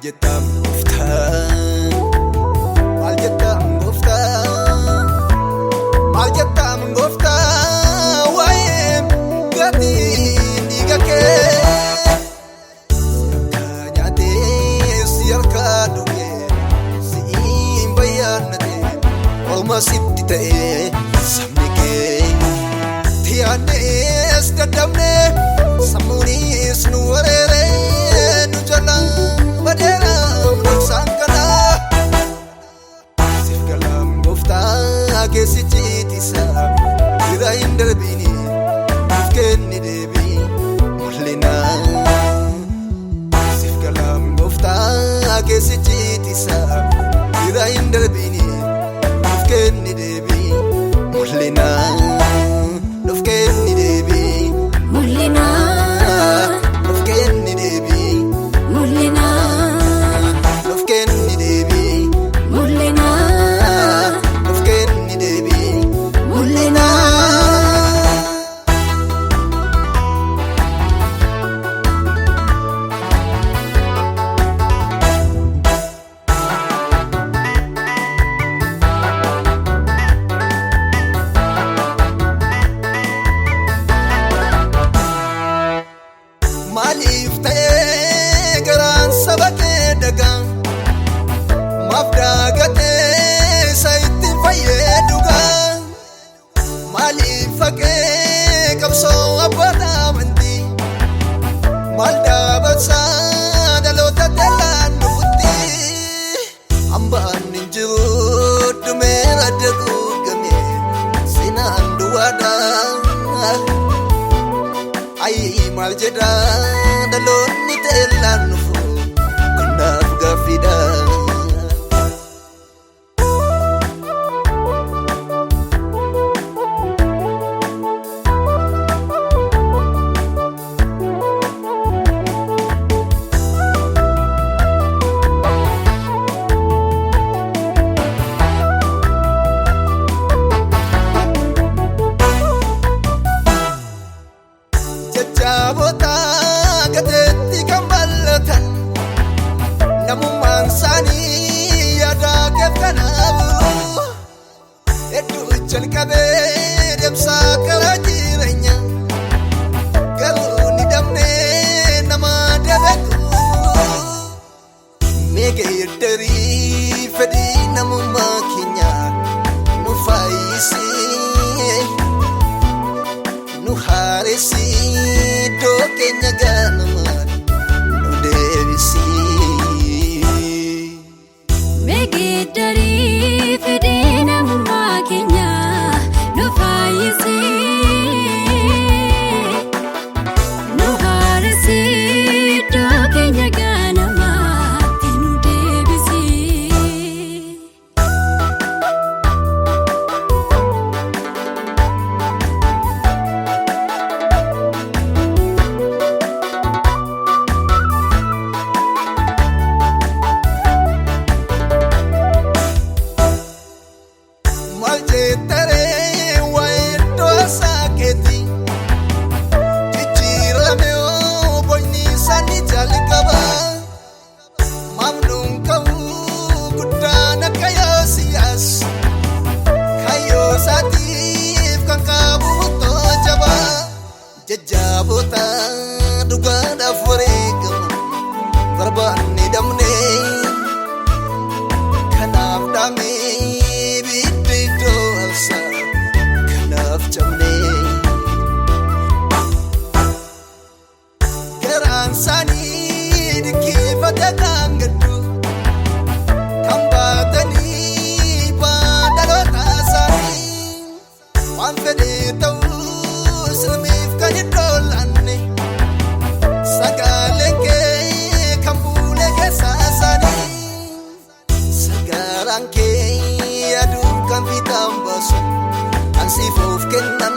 jettam gofta waa'ee gatii dhiiga kee nyaatee si harkaa dhugee si'iin bayyaannatee olma sitti ta'ee sabni kee tiyaanees daddabnee sammuunis nu wareeree nu jala badeeraa mul'isaan kanaa siif galam gooftaa keessi ciitisaa bira hin darbini nuuf kenni deebii mul'inaa siif galam gooftaa keessi ciitisaa bira hin darbini nuuf kenni deebii mul'inaa nuuf kenni deebii mul'inaa nuuf kenni deebii mul'inaa nuuf kenni deebii mul'inaa nuuf kenni deebii mul'inaa. Maaliif ta'ee garaan saba kee dagaa maaf daagatee isa ittiin fayyadagaa maaliif fagee qabsoo abboota amantii maal dhaabatsaa dhaloota teellaan dhufutti hambaan hin jiru dhumee adda guugamee seenaan duwwaadhaa. Ayi maal jedha dhaloonni teellaan nufu kanaaf gaaffiidha. Jajjaboota gateetti kan bal'atan namummaan isaanii yaadaa keef kanaabu hedduu jalqabee deemsaa karaa jireenya garuu ni dhabnee nama dabeeku meeqa yeddarii fedhii namummaa keenya nu fayyisee nu haaresi iddoo keenya ganamaan nu deebisi. Meegiddarii fedhii namummaa keenya nu fayyisi nu haaresi iddoo keenya ganamaatti nu deebisi. Maal jettaree waa'ee iddoo saakeetii jijjiiramee boonyni isaanii jalqaba maamnuun ka'uu guddaan akka Yoosiyaas kayyoo isaatiif kan qabu murtoo jabaa jajjaboota dhugaadhaaf wareegaman barbaanne dhabnee kanaaf dhaamee biddi iddoo alsaa kanaaf cabnee garaan isaanii dhikkifate kan gaddu kan baatanii baadhaloota isaanii waan fedhee ta'uu silmiif kan iddoo laanne sagaleen kee kan fuulee keessaa isaanii sagaraan kee aduu kan fiixaan baasu kan siif of kennan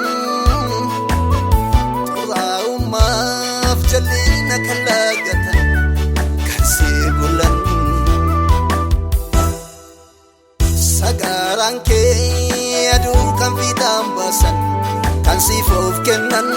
xuraa'ummaaf jalliina kan laagatan kan see bulan sagaraan kee aduu kan fiixaan baasan kan siif of kennan